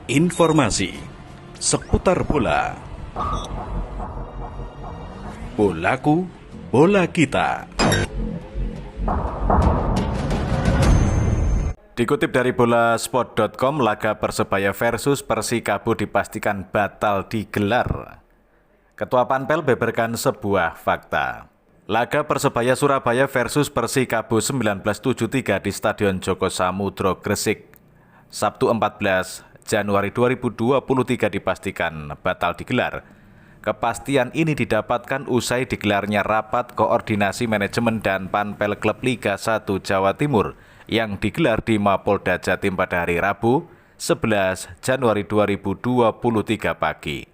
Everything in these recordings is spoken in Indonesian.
Informasi seputar bola. Bolaku, bola kita. Dikutip dari bolasport.com, laga Persebaya versus Persikabo dipastikan batal digelar. Ketua Panpel beberkan sebuah fakta. Laga Persebaya Surabaya versus Persikabo 1973 di Stadion Joko Samudro, Gresik, Sabtu 14 Januari 2023 dipastikan batal digelar. Kepastian ini didapatkan usai digelarnya rapat koordinasi manajemen dan Panpel Klub Liga 1 Jawa Timur yang digelar di Mapolda Jatim pada hari Rabu 11 Januari 2023 pagi.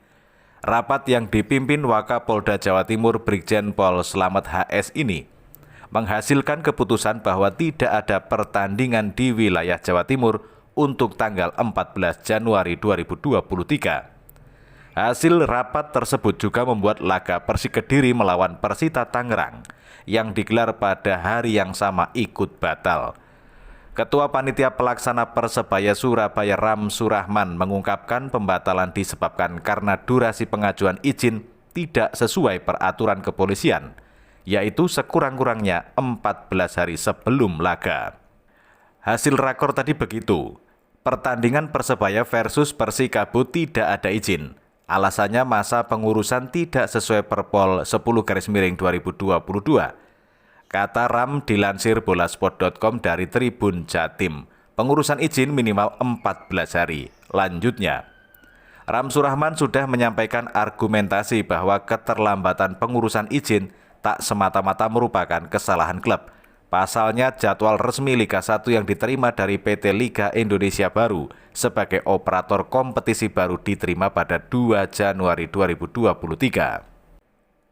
Rapat yang dipimpin Wakapolda Jawa Timur Brigjen Pol Slamet HS ini menghasilkan keputusan bahwa tidak ada pertandingan di wilayah Jawa Timur untuk tanggal 14 Januari 2023. Hasil rapat tersebut juga membuat laga Persik Kediri melawan Persita Tangerang yang digelar pada hari yang sama ikut batal. Ketua Panitia Pelaksana Persebaya Surabaya Ram Surahman mengungkapkan pembatalan disebabkan karena durasi pengajuan izin tidak sesuai peraturan kepolisian, yaitu sekurang-kurangnya 14 hari sebelum laga. Hasil rakor tadi begitu. Pertandingan Persebaya versus Persikabo tidak ada izin. Alasannya masa pengurusan tidak sesuai Perpol 10/2022. Kata Ram dilansir bolasport.com dari Tribun Jatim. Pengurusan izin minimal 14 hari. Lanjutnya, Ram Surahman sudah menyampaikan argumentasi bahwa keterlambatan pengurusan izin tak semata-mata merupakan kesalahan klub. Pasalnya jadwal resmi Liga 1 yang diterima dari PT Liga Indonesia Baru sebagai operator kompetisi baru diterima pada 2 Januari 2023.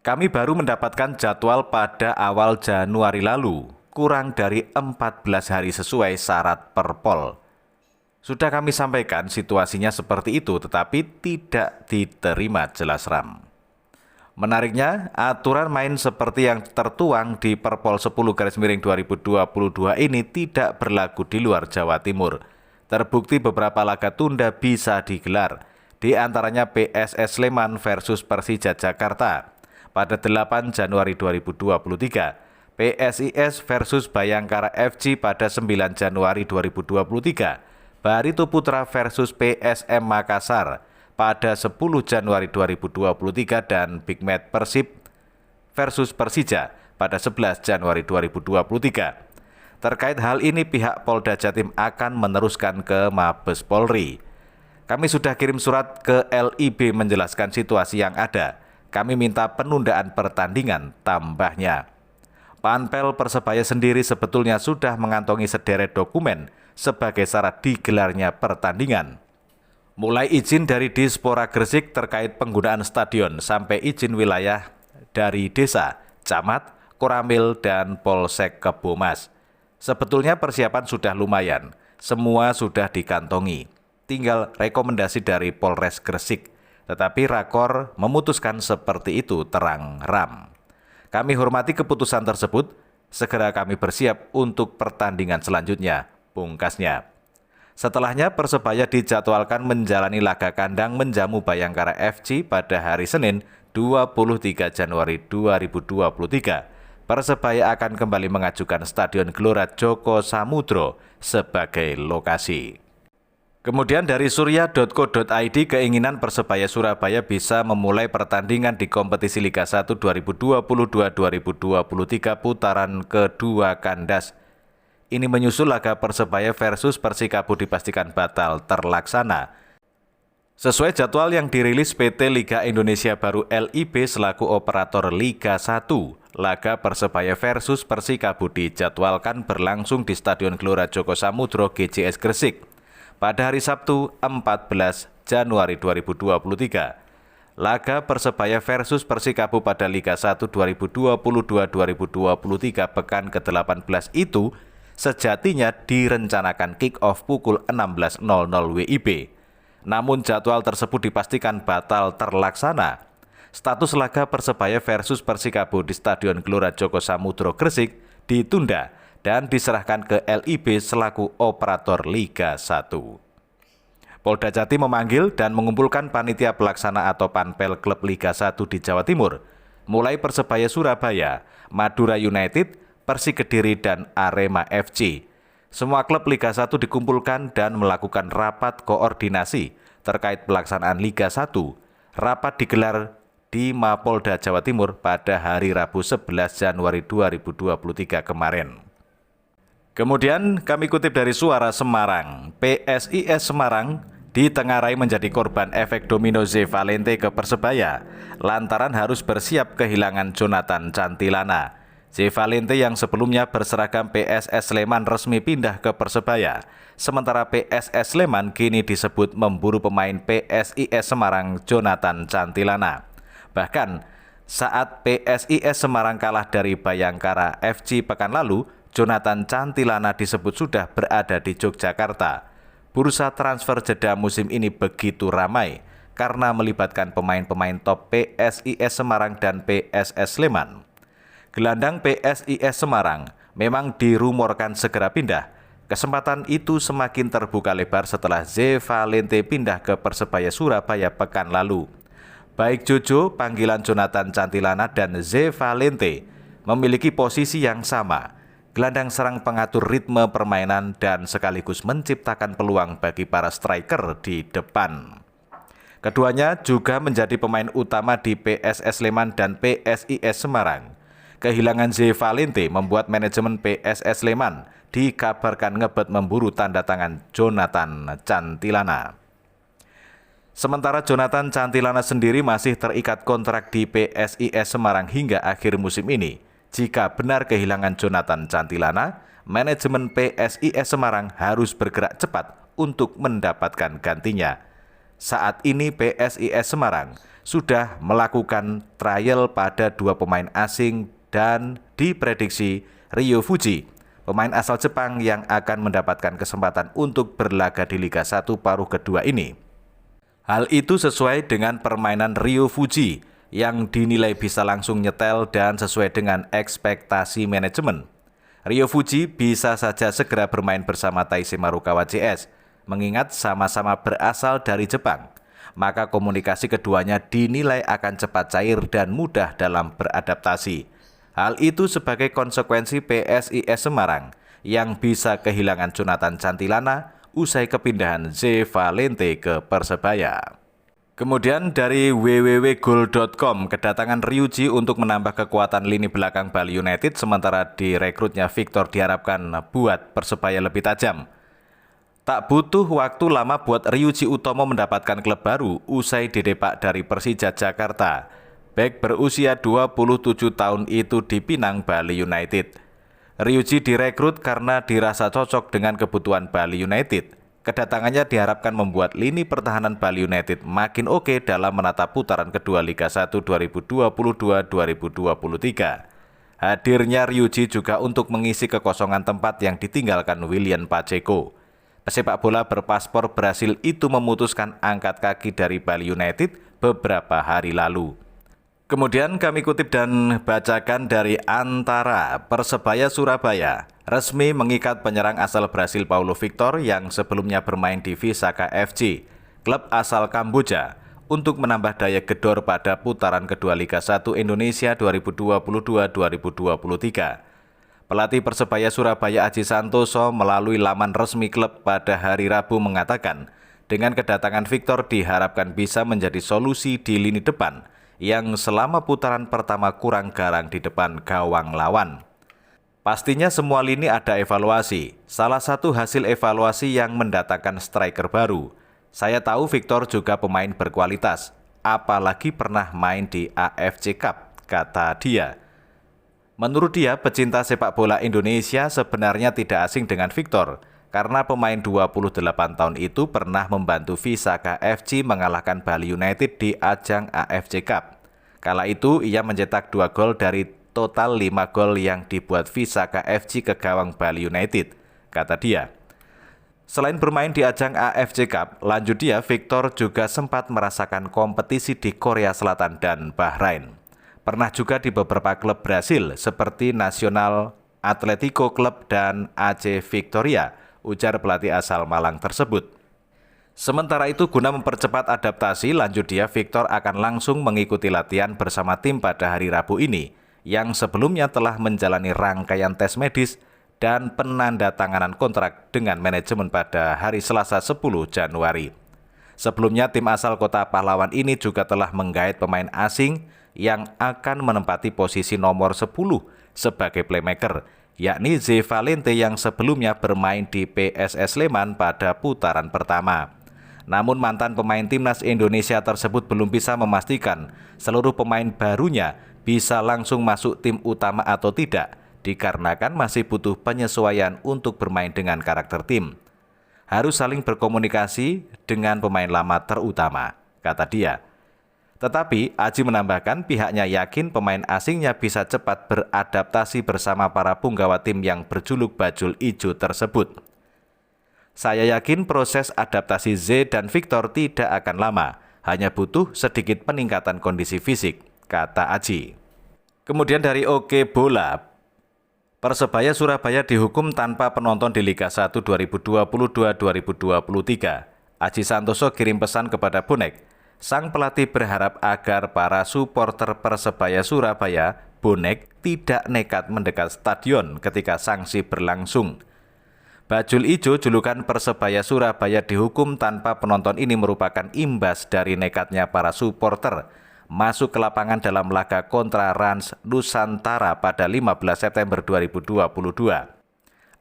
Kami baru mendapatkan jadwal pada awal Januari lalu, kurang dari 14 hari sesuai syarat Perpol. Sudah kami sampaikan situasinya seperti itu, tetapi tidak diterima, jelas Ram. Menariknya, aturan main seperti yang tertuang di Perpol 10/2022 ini tidak berlaku di luar Jawa Timur. Terbukti beberapa laga tunda bisa digelar, di antaranya PSS Sleman versus Persija Jakarta pada 8 Januari 2023, PSIS versus Bayangkara FC pada 9 Januari 2023, Barito Putra versus PSM Makassar pada 10 Januari 2023 dan Big Match Persib versus Persija pada 11 Januari 2023. Terkait hal ini pihak Polda Jatim akan meneruskan ke Mabes Polri. Kami sudah kirim surat ke LIB menjelaskan situasi yang ada. Kami minta penundaan pertandingan, tambahnya. Panpel Persebaya sendiri sebetulnya sudah mengantongi sederet dokumen sebagai syarat digelarnya pertandingan. Mulai izin dari Dispora Gresik terkait penggunaan stadion sampai izin wilayah dari desa, camat, koramil, dan polsek Kebomas. Sebetulnya persiapan sudah lumayan, semua sudah dikantongi. Tinggal rekomendasi dari Polres Gresik, tetapi rakor memutuskan seperti itu, terang Ram. Kami hormati keputusan tersebut, segera kami bersiap untuk pertandingan selanjutnya, pungkasnya. Setelahnya Persebaya dijadwalkan menjalani laga kandang menjamu Bayangkara FC pada hari Senin 23 Januari 2023. Persebaya akan kembali mengajukan Stadion Gelora Joko Samudro sebagai lokasi. Kemudian dari surya.co.id, keinginan Persebaya Surabaya bisa memulai pertandingan di kompetisi Liga 1 2022-2023 putaran kedua kandas. Ini menyusul laga Persebaya versus Persikabo dipastikan batal terlaksana. Sesuai jadwal yang dirilis PT Liga Indonesia Baru LIB selaku operator Liga 1, laga Persebaya versus Persikabo dijadwalkan berlangsung di Stadion Gelora Joko Samudro GJS Gresik pada hari Sabtu 14 Januari 2023. Laga Persebaya versus Persikabo pada Liga 1 2022-2023 pekan ke-18 itu sejatinya direncanakan kick-off pukul 16.00 WIB. Namun jadwal tersebut dipastikan batal terlaksana. Status laga Persebaya versus Persikabo di Stadion Gelora Joko Samudro Gresik ditunda dan diserahkan ke LIB selaku operator Liga 1. Polda Jatim memanggil dan mengumpulkan panitia pelaksana atau panpel klub Liga 1 di Jawa Timur, mulai Persebaya Surabaya, Madura United, Persik Kediri, dan Arema FC. Semua klub Liga 1 dikumpulkan dan melakukan rapat koordinasi terkait pelaksanaan Liga 1. Rapat digelar di Mapolda Jawa Timur pada hari Rabu 11 Januari 2023 kemarin. Kemudian kami kutip dari Suara Semarang, PSIS Semarang ditengarai menjadi korban efek domino Ze Valente ke Persebaya lantaran harus bersiap kehilangan Jonathan Cantilana. Ze Valente yang sebelumnya berseragam PSS Sleman resmi pindah ke Persebaya, sementara PSS Sleman kini disebut memburu pemain PSIS Semarang Jonathan Cantilana. Bahkan saat PSIS Semarang kalah dari Bayangkara FC pekan lalu, Jonathan Cantilana disebut sudah berada di Yogyakarta. Bursa transfer jeda musim ini begitu ramai karena melibatkan pemain-pemain top PSIS Semarang dan PSS Sleman. Gelandang PSIS Semarang memang dirumorkan segera pindah. Kesempatan itu semakin terbuka lebar setelah Ze Valente pindah ke Persebaya Surabaya pekan lalu. Baik Jojo, panggilan Jonathan Cantilana, dan Ze Valente memiliki posisi yang sama. Gelandang serang pengatur ritme permainan dan sekaligus menciptakan peluang bagi para striker di depan. Keduanya juga menjadi pemain utama di PSS Sleman dan PSIS Semarang. Kehilangan Ze Valente membuat manajemen PSS Sleman dikabarkan ngebet memburu tanda tangan Jonathan Cantilana. Sementara Jonathan Cantilana sendiri masih terikat kontrak di PSIS Semarang hingga akhir musim ini. Jika benar kehilangan Jonathan Cantilana, manajemen PSIS Semarang harus bergerak cepat untuk mendapatkan gantinya. Saat ini PSIS Semarang sudah melakukan trial pada 2 pemain asing dan diprediksi Ryo Fuji, pemain asal Jepang yang akan mendapatkan kesempatan untuk berlaga di Liga 1 paruh kedua ini. Hal itu sesuai dengan permainan Ryo Fuji yang dinilai bisa langsung nyetel dan sesuai dengan ekspektasi manajemen. Ryo Fuji bisa saja segera bermain bersama Taisei Marukawa JS, mengingat sama-sama berasal dari Jepang. Maka komunikasi keduanya dinilai akan cepat cair dan mudah dalam beradaptasi. Hal itu sebagai konsekuensi PSIS Semarang yang bisa kehilangan Jonathan Cantilana usai kepindahan Ze Valente ke Persebaya. Kemudian dari www.goal.com, kedatangan Ryuji untuk menambah kekuatan lini belakang Bali United sementara direkrutnya Victor diharapkan buat Persebaya lebih tajam. Tak butuh waktu lama buat Ryuji Utomo mendapatkan klub baru usai didepak dari Persija Jakarta. Bek berusia 27 tahun itu dipinang Bali United. Ryuji direkrut karena dirasa cocok dengan kebutuhan Bali United. Kedatangannya diharapkan membuat lini pertahanan Bali United makin oke dalam menata putaran kedua Liga 1 2022-2023. Hadirnya Ryuji juga untuk mengisi kekosongan tempat yang ditinggalkan William Pacheco. Pesepak bola berpaspor Brasil itu memutuskan angkat kaki dari Bali United beberapa hari lalu. Kemudian kami kutip dan bacakan dari Antara. Persebaya Surabaya resmi mengikat penyerang asal Brasil Paulo Victor yang sebelumnya bermain di Visaka FC, klub asal Kamboja, untuk menambah daya gedor pada putaran kedua Liga 1 Indonesia 2022-2023. Pelatih Persebaya Surabaya Aji Santoso melalui laman resmi klub pada hari Rabu mengatakan, dengan kedatangan Victor diharapkan bisa menjadi solusi di lini depan yang selama putaran pertama kurang garang di depan gawang lawan. Pastinya semua lini ada evaluasi. Salah satu hasil evaluasi yang mendatangkan striker baru. Saya tahu Victor juga pemain berkualitas, apalagi pernah main di AFC Cup, kata dia. Menurut dia, pecinta sepak bola Indonesia sebenarnya tidak asing dengan Victor, karena pemain 28 tahun itu pernah membantu Visaka FC mengalahkan Bali United di ajang AFC Cup. Kala itu ia mencetak 2 gol dari total 5 gol yang dibuat Visaka FC ke gawang Bali United, kata dia. Selain bermain di ajang AFC Cup, lanjut dia, Victor juga sempat merasakan kompetisi di Korea Selatan dan Bahrain. Pernah juga di beberapa klub Brasil seperti Nacional, Atletico Club, dan AC Victoria, ujar pelatih asal Malang tersebut. Sementara itu, guna mempercepat adaptasi, lanjut dia Victor akan langsung mengikuti latihan bersama tim pada hari Rabu ini, yang sebelumnya telah menjalani rangkaian tes medis dan penandatanganan kontrak dengan manajemen pada hari Selasa 10 Januari. Sebelumnya, tim asal Kota Pahlawan ini juga telah menggait pemain asing yang akan menempati posisi nomor 10 sebagai playmaker, yakni Ze Valente yang sebelumnya bermain di PSS Sleman pada putaran pertama. Namun mantan pemain timnas Indonesia tersebut belum bisa memastikan seluruh pemain barunya bisa langsung masuk tim utama atau tidak, dikarenakan masih butuh penyesuaian untuk bermain dengan karakter tim. Harus saling berkomunikasi dengan pemain lama terutama, kata dia. Tetapi Aji menambahkan pihaknya yakin pemain asingnya bisa cepat beradaptasi bersama para punggawa tim yang berjuluk bajul ijo tersebut. Saya yakin proses adaptasi Z dan Victor tidak akan lama, hanya butuh sedikit peningkatan kondisi fisik, kata Aji. Kemudian dari Oke Bola, Persebaya Surabaya dihukum tanpa penonton di Liga 1 2022-2023. Aji Santoso kirim pesan kepada bonek. Sang pelatih berharap agar para supporter Persebaya Surabaya, bonek, tidak nekat mendekat stadion ketika sanksi berlangsung. Bajul Ijo julukan Persebaya Surabaya dihukum tanpa penonton ini merupakan imbas dari nekatnya para supporter masuk ke lapangan dalam laga kontra Rans Nusantara pada 15 September 2022.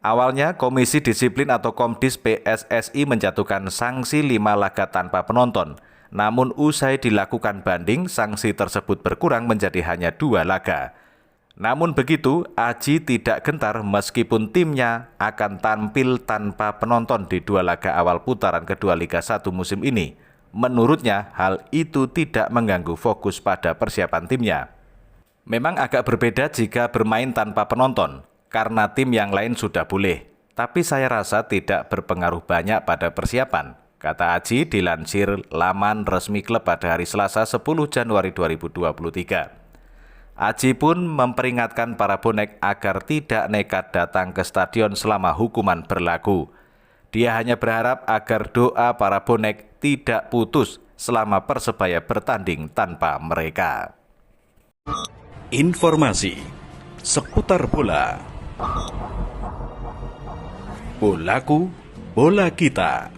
Awalnya, Komisi Disiplin atau Komdis PSSI menjatuhkan sanksi 5 laga tanpa penonton. Namun usai dilakukan banding, sanksi tersebut berkurang menjadi hanya 2 laga. Namun begitu, Aji tidak gentar meskipun timnya akan tampil tanpa penonton di 2 laga awal putaran kedua Liga 1 musim ini. Menurutnya, hal itu tidak mengganggu fokus pada persiapan timnya. Memang agak berbeda jika bermain tanpa penonton, karena tim yang lain sudah boleh. Tapi saya rasa tidak berpengaruh banyak pada persiapan, kata Aji dilansir laman resmi klub pada hari Selasa 10 Januari 2023. Aji pun memperingatkan para bonek agar tidak nekat datang ke stadion selama hukuman berlaku. Dia hanya berharap agar doa para bonek tidak putus selama Persebaya bertanding tanpa mereka. Informasi seputar bola. Bolaku, bola kita.